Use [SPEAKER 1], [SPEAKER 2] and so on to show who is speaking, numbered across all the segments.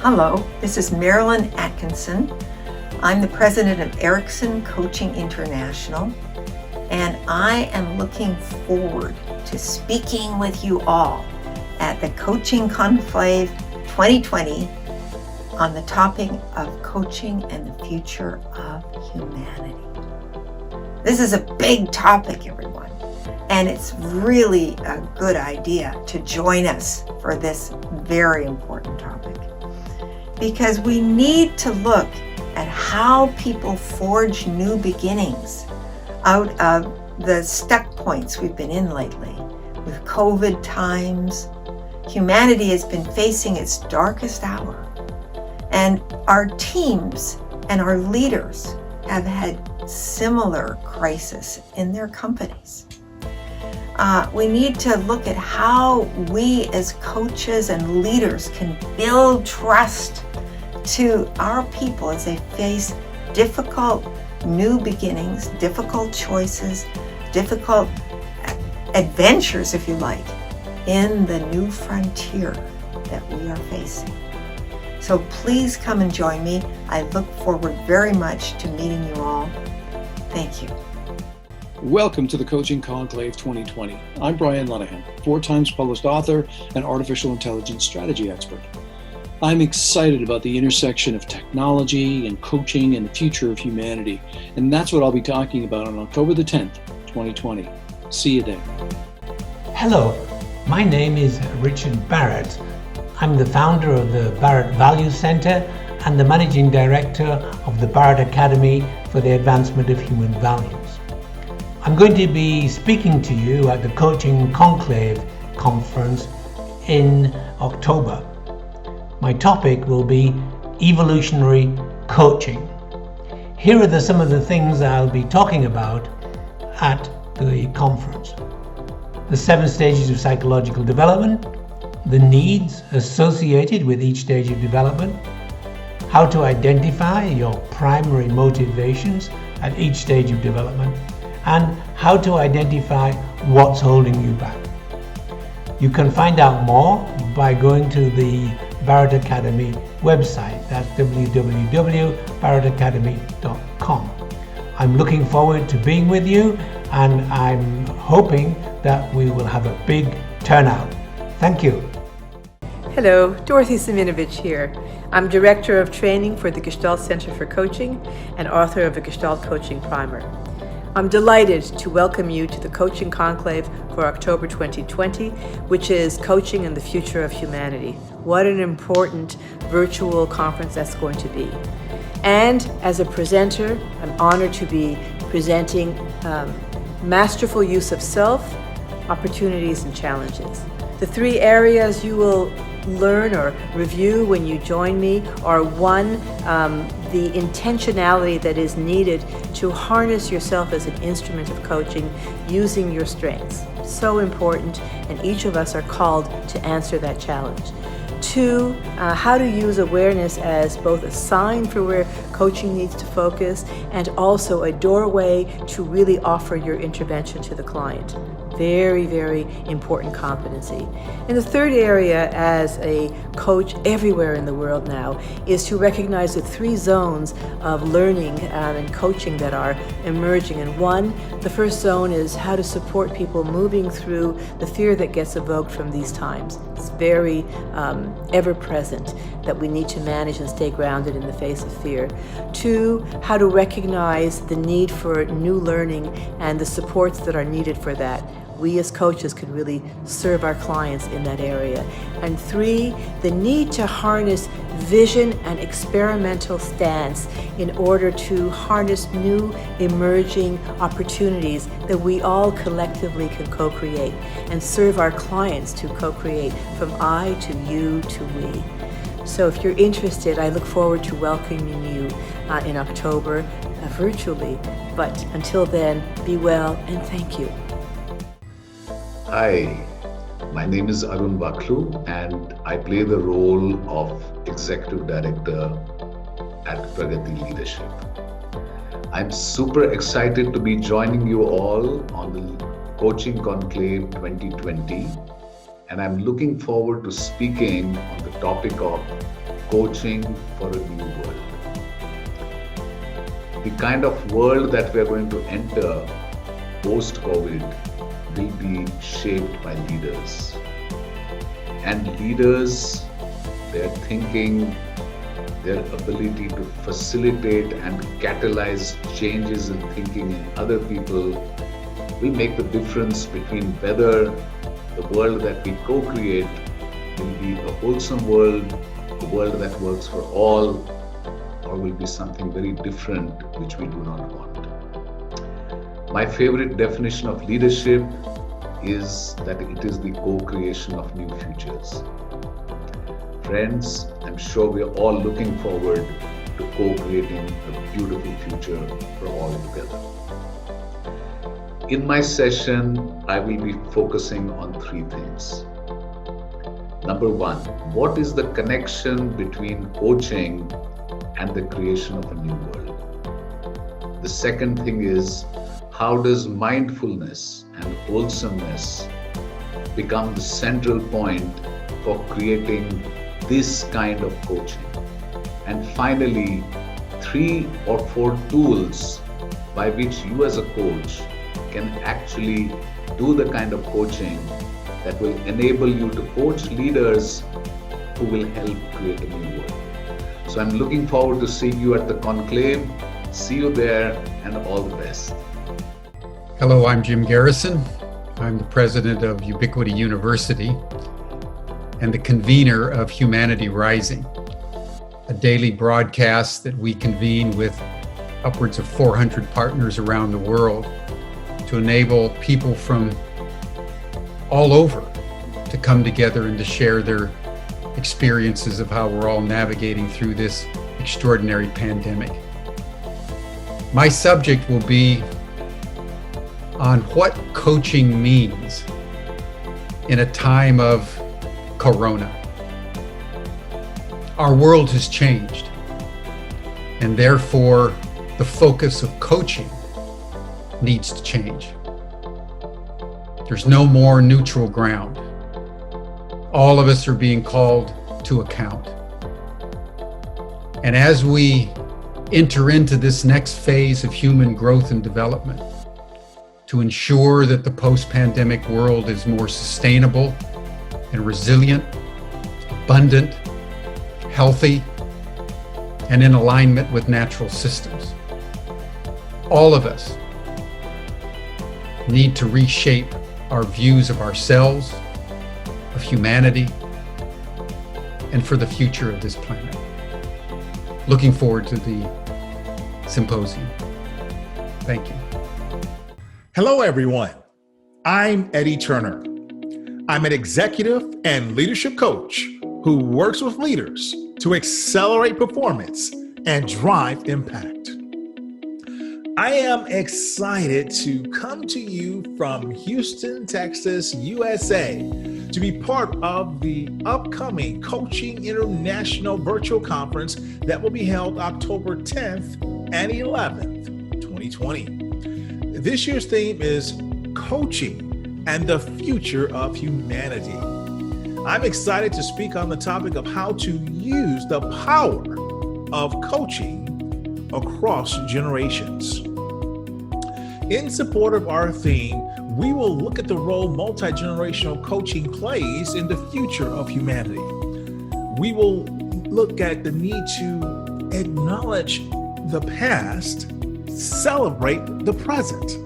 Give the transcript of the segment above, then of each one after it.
[SPEAKER 1] Hello, this is Marilyn Atkinson. I'm the president of Erickson Coaching International, and I am looking forward to speaking with you all at the Coaching Conclave 2020 on the topic of coaching and the future of humanity. This is a big topic, everyone, and it's really a good idea to join us for this very important topic, because we need to look at how people forge new beginnings out of the stuck points we've been in lately. With COVID times, humanity has been facing its darkest hour, and our teams and our leaders have had similar crisis in their companies. We need to look at how we as coaches and leaders can build trust to our people as they face difficult new beginnings, difficult choices, difficult adventures, if you like, in the new frontier that we are facing. So please come and join me. I look forward very much to meeting you all. Thank you.
[SPEAKER 2] Welcome to the Coaching Conclave 2020. I'm Brian Lenahan, 4 times published author and artificial intelligence strategy expert. I'm excited about the intersection of technology and coaching and the future of humanity, and that's what I'll be talking about on October the 10th, 2020. See you there.
[SPEAKER 3] Hello, my name is Richard Barrett. I'm the founder of the Barrett Value Center and the managing director of the Barrett Academy for the Advancement of Human Values. I'm going to be speaking to you at the Coaching Conclave conference in October. My topic will be evolutionary coaching. Here are some of the things I'll be talking about at the conference. The 7 stages of psychological development, the needs associated with each stage of development, how to identify your primary motivations at each stage of development, and how to identify what's holding you back. You can find out more by going to the Barrett Academy website. That's www.barrettacademy.com. I'm looking forward to being with you, and I'm hoping that we will have a big turnout. Thank you.
[SPEAKER 4] Hello, Dorothy Siminovich here. I'm Director of Training for the Gestalt Center for Coaching and author of a Gestalt Coaching Primer. I'm delighted to welcome you to the Coaching Conclave for October 2020, which is Coaching and the Future of Humanity. What an important virtual conference that's going to be. And as a presenter, I'm honored to be presenting masterful use of self, opportunities, and challenges. The 3 areas you will learn or review when you join me are 1, the intentionality that is needed to harness yourself as an instrument of coaching using your strengths. So important, and each of us are called to answer that challenge. 2, how to use awareness as both a sign for where coaching needs to focus and also a doorway to really offer your intervention to the client. Very, very important competency. And the 3rd area as a coach everywhere in the world now is to recognize the 3 zones of learning and coaching that are emerging. And the first zone is how to support people moving through the fear that gets evoked from these times. It's very ever present that we need to manage and stay grounded in the face of fear. 2, how to recognize the need for new learning and the supports that are needed for that. We as coaches can really serve our clients in that area. And 3, the need to harness vision and experimental stance in order to harness new emerging opportunities that we all collectively can co-create and serve our clients to co-create from I to you to we. So if you're interested, I look forward to welcoming you in October virtually. But until then, be well and thank you.
[SPEAKER 5] Hi, my name is Arun Baklu and I play the role of Executive Director at Pragati Leadership. I'm super excited to be joining you all on the Coaching Conclave 2020, and I'm looking forward to speaking on the topic of coaching for a new world. The kind of world that we are going to enter post-COVID will be shaped by leaders. And leaders, their thinking, their ability to facilitate and catalyze changes in thinking in other people will make the difference between whether the world that we co-create will be a wholesome world, a world that works for all, or will be something very different which we do not want. My favorite definition of leadership is that it is the co-creation of new futures. Friends, I'm sure we're all looking forward to co-creating a beautiful future for all together. In my session, I will be focusing on three things. Number one, what is the connection between coaching and the creation of a new world? The second thing is, how does mindfulness and wholesomeness become the central point for creating this kind of coaching? And finally, 3 or 4 tools by which you as a coach can actually do the kind of coaching that will enable you to coach leaders who will help create a new world. So I'm looking forward to seeing you at the conclave. See you there, and all the best.
[SPEAKER 6] Hello, I'm Jim Garrison. I'm the president of Ubiquity University and the convener of Humanity Rising, a daily broadcast that we convene with upwards of 400 partners around the world to enable people from all over to come together and to share their experiences of how we're all navigating through this extraordinary pandemic. My subject will be on what coaching means in a time of Corona. Our world has changed, and therefore the focus of coaching needs to change. There's no more neutral ground. All of us are being called to account. And as we enter into this next phase of human growth and development, to ensure that the post-pandemic world is more sustainable and resilient, abundant, healthy, and in alignment with natural systems, all of us need to reshape our views of ourselves, of humanity, and for the future of this planet. Looking forward to the symposium. Thank you.
[SPEAKER 7] Hello, everyone. I'm Eddie Turner. I'm an executive and leadership coach who works with leaders to accelerate performance and drive impact. I am excited to come to you from Houston, Texas, USA, to be part of the upcoming Coaching International Virtual Conference that will be held October 10th and 11th, 2020. This year's theme is Coaching and the Future of Humanity. I'm excited to speak on the topic of how to use the power of coaching across generations. In support of our theme, we will look at the role multi-generational coaching plays in the future of humanity. We will look at the need to acknowledge the past, celebrate the present.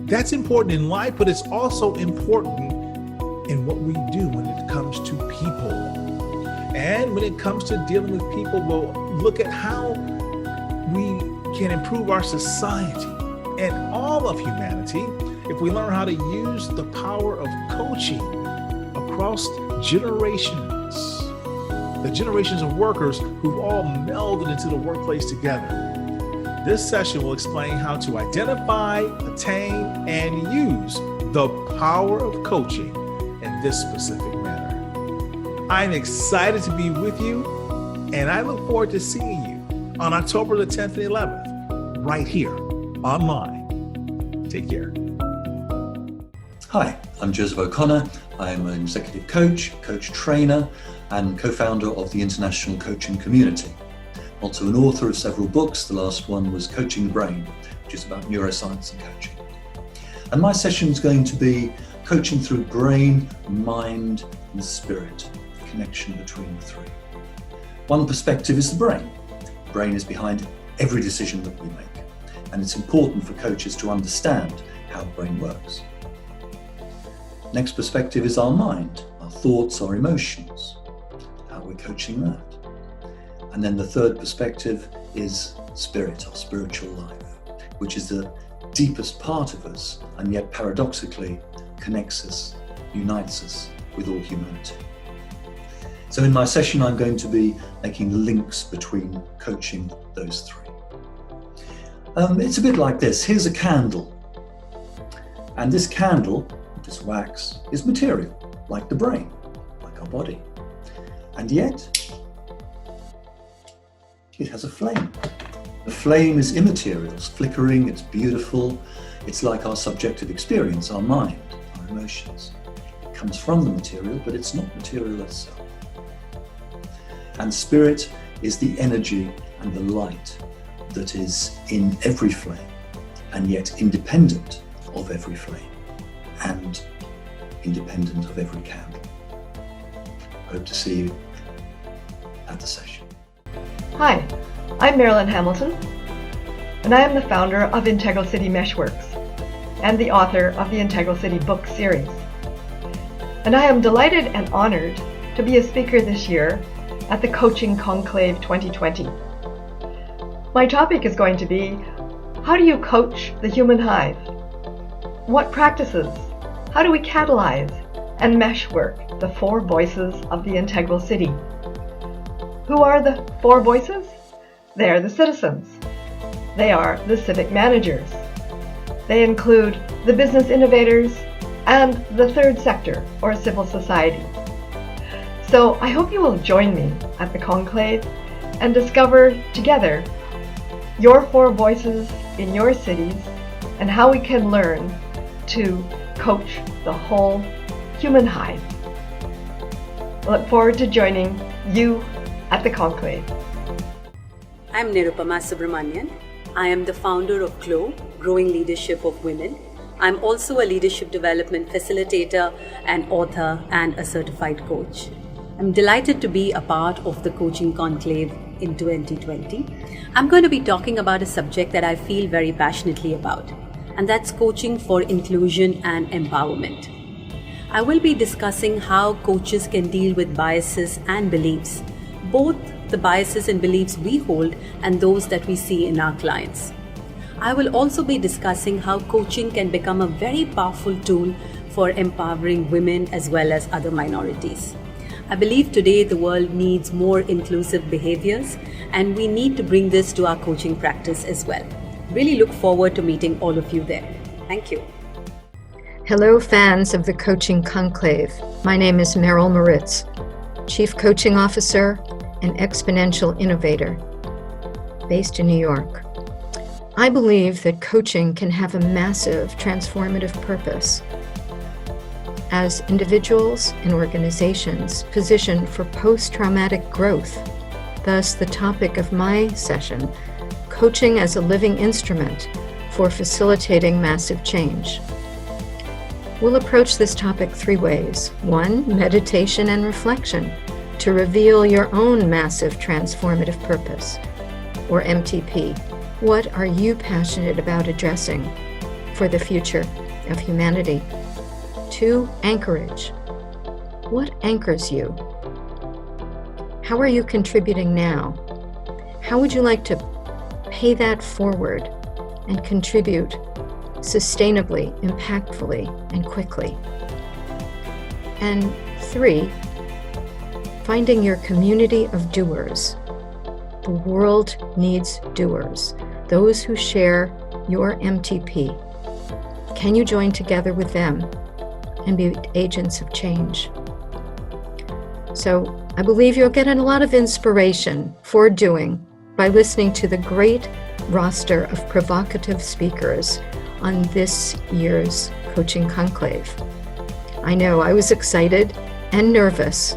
[SPEAKER 7] That's important in life, but it's also important in what we do when it comes to people. And when it comes to dealing with people, we'll look at how we can improve our society and all of humanity if we learn how to use the power of coaching across generations, the generations of workers who've all melded into the workplace together. This session will explain how to identify, attain, and use the power of coaching in this specific manner. I'm excited to be with you, and I look forward to seeing you on October the 10th and 11th, right here, online. Take care.
[SPEAKER 8] Hi, I'm Joseph O'Connor, I'm an executive coach, coach trainer, and co-founder of the international coaching community. Also an author of several books. The last one was Coaching the Brain, which is about neuroscience and coaching. And my session is going to be coaching through brain, mind, and spirit, the connection between the three. One perspective is the brain. The brain is behind every decision that we make, and it's important for coaches to understand how the brain works. Next perspective is our mind, our thoughts, our emotions, how we're coaching that. And then the third perspective is spirit, our spiritual life, which is the deepest part of us, and yet paradoxically connects us, unites us with all humanity. So in my session, I'm going to be making links between coaching those three. It's a bit like this. Here's a candle. And this candle, this wax, is material, like the brain, like our body. And yet, it has a flame. The flame is immaterial, it's flickering, it's beautiful. It's like our subjective experience, our mind, our emotions. It comes from the material, but it's not material itself. And spirit is the energy and the light that is in every flame, and yet independent of every flame, and independent of every candle. Hope to see you at the session.
[SPEAKER 9] Hi, I'm Marilyn Hamilton, and I am the founder of Integral City Meshworks and the author of the Integral City book series. And I am delighted and honored to be a speaker this year at the Coaching Conclave 2020. My topic is going to be, how do you coach the human hive? What practices? How do we catalyze and meshwork the four voices of the Integral City? Who are the four voices? They are the citizens. They are the civic managers. They include the business innovators and the third sector, or civil society. So I hope you will join me at the conclave and discover together your four voices in your cities and how we can learn to coach the whole human hive. I look forward to joining you at the conclave.
[SPEAKER 10] I'm Nirupama Subramanian. I am the founder of GLOW, Growing Leadership of Women. I'm also a leadership development facilitator and author and a certified coach. I'm delighted to be a part of the Coaching Conclave in 2020. I'm going to be talking about a subject that I feel very passionately about, and that's coaching for inclusion and empowerment. I will be discussing how coaches can deal with biases and beliefs, both the biases and beliefs we hold and those that we see in our clients. I will also be discussing how coaching can become a very powerful tool for empowering women as well as other minorities. I believe today the world needs more inclusive behaviors, and we need to bring this to our coaching practice as well. Really look forward to meeting all of you there. Thank you.
[SPEAKER 11] Hello, fans of the Coaching Conclave. My name is Meryl Moritz, Chief Coaching Officer and Exponential Innovator, based in New York. I believe that coaching can have a massive transformative purpose as individuals and organizations position for post-traumatic growth. Thus, the topic of my session, coaching as a living instrument for facilitating massive change. We'll approach this topic three ways. One, meditation and reflection to reveal your own massive transformative purpose, or MTP. What are you passionate about addressing for the future of humanity? Two, anchorage. What anchors you? How are you contributing now? How would you like to pay that forward and contribute sustainably, impactfully, and quickly? And three, finding your community of doers. The world needs doers, those who share your MTP. Can you join together with them and be agents of change? So I believe you'll get a lot of inspiration for doing by listening to the great roster of provocative speakers on this year's Coaching Conclave. I know I was excited and nervous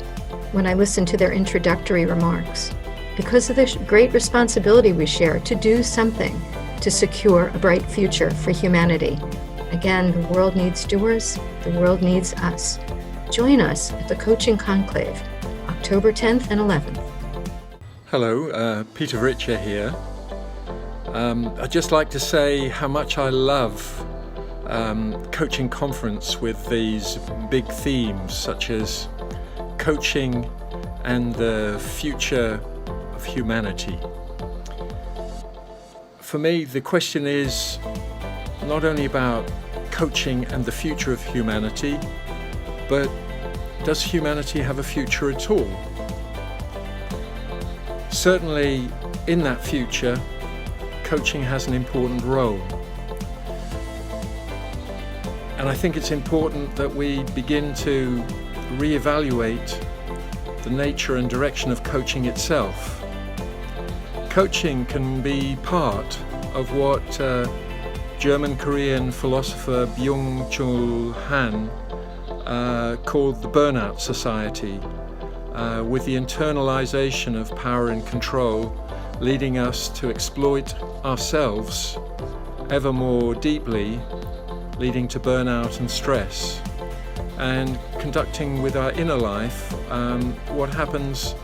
[SPEAKER 11] when I listened to their introductory remarks because of the great responsibility we share to do something to secure a bright future for humanity. Again, the world needs doers, the world needs us. Join us at the Coaching Conclave, October 10th and 11th.
[SPEAKER 12] Hello, Peter Wrycza here. I'd just like to say how much I love coaching conference with these big themes such as coaching and the future of humanity. For me, the question is not only about coaching and the future of humanity, but does humanity have a future at all? Certainly, in that future, coaching has an important role. And I think it's important that we begin to reevaluate the nature and direction of coaching itself. Coaching can be part of what German-Korean philosopher Byung-Chul Han called the burnout society, with the internalization of power and control leading us to exploit ourselves ever more deeply, leading to burnout and stress, and conducting with our inner life what happens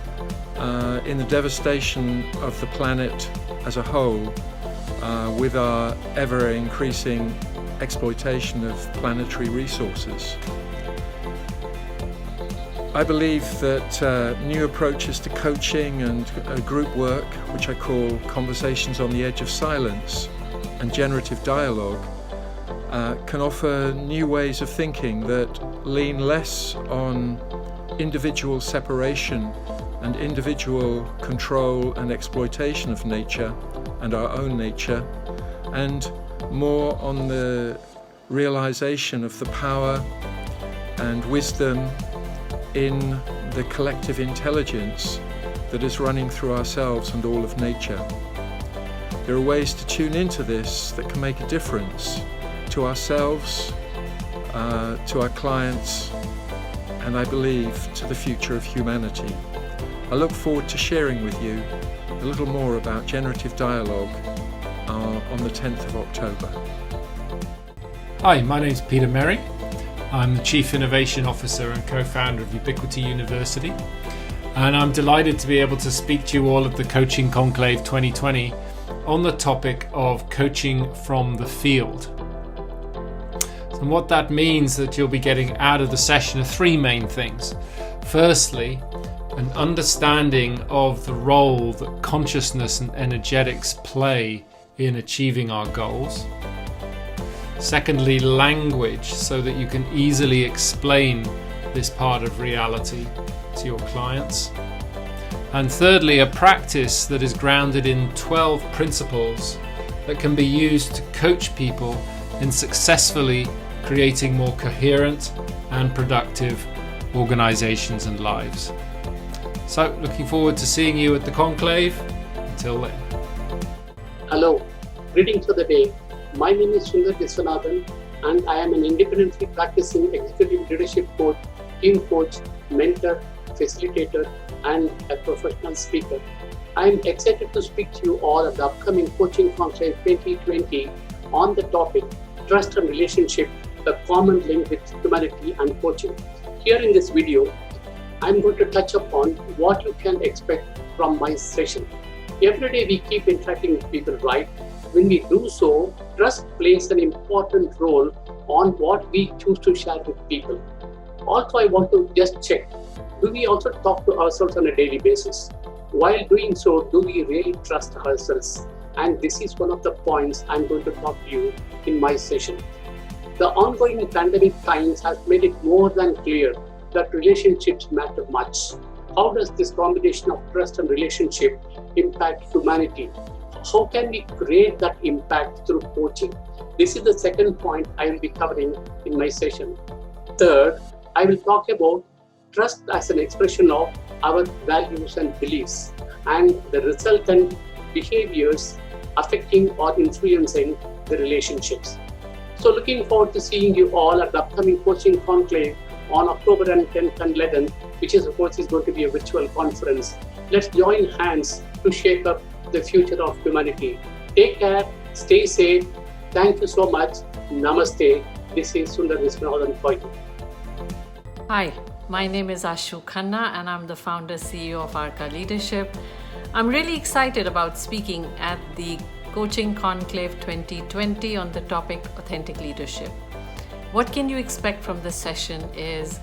[SPEAKER 12] in the devastation of the planet as a whole with our ever-increasing exploitation of planetary resources. I believe that new approaches to coaching and group work, which I call conversations on the edge of silence and generative dialogue, can offer new ways of thinking that lean less on individual separation and individual control and exploitation of nature and our own nature, and more on the realization of the power and wisdom in the collective intelligence that is running through ourselves and all of nature. There are ways to tune into this that can make a difference to ourselves, to our clients, and I believe to the future of humanity. I look forward to sharing with you a little more about generative dialogue on the 10th of October.
[SPEAKER 13] Hi, my name's Peter Merry. I'm the Chief Innovation Officer and co-founder of Ubiquity University, and I'm delighted to be able to speak to you all at the Coaching Conclave 2020 on the topic of coaching from the field. And what that means that you'll be getting out of the session are three main things. Firstly, an understanding of the role that consciousness and energetics play in achieving our goals. Secondly, language, so that you can easily explain this part of reality to your clients. And thirdly, a practice that is grounded in 12 principles that can be used to coach people in successfully creating more coherent and productive organizations and lives. So, looking forward to seeing you at the conclave. Until then.
[SPEAKER 14] Hello, greetings for the day. My name is Sundar Visvanathan, and I am an independently practicing executive leadership coach, team coach, mentor, facilitator, and a professional speaker. I am excited to speak to you all at the upcoming Coaching Conclave 2020 on the topic Trust and Relationship, the common link with humanity and coaching. Here in this video, I'm going to touch upon what you can expect from my session. Every day we keep interacting with people, right? When we do so, trust plays an important role on what we choose to share with people. Also, I want to just check, do we also talk to ourselves on a daily basis? While doing so, do we really trust ourselves? And this is one of the points I'm going to talk to you in my session. The ongoing pandemic times has made it more than clear that relationships matter much. How does this combination of trust and relationship impact humanity? How can we create that impact through coaching? This is the second point I will be covering in my session. Third, I will talk about trust as an expression of our values and beliefs and the resultant behaviors affecting or influencing the relationships. So looking forward to seeing you all at the upcoming Coaching Conclave on October 10th and 11th, which is, of course, is going to be a virtual conference. Let's join hands to shape up the future of humanity. Take care, stay safe. Thank you so much. Namaste. This is Sundar Visvanathan for you.
[SPEAKER 15] Hi, my name is Ashu Khanna and I'm the founder CEO of Arca Leadership. I'm really excited about speaking at the Coaching Conclave 2020 on the topic Authentic Leadership. What can you expect from this session is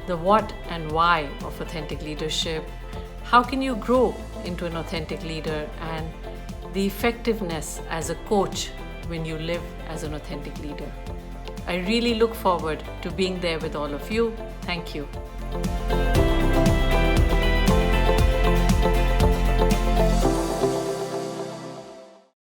[SPEAKER 15] the what and why of authentic leadership, how can you grow into an authentic leader, and the effectiveness as a coach when you live as an authentic leader. I really look forward to being there with all of you. Thank you.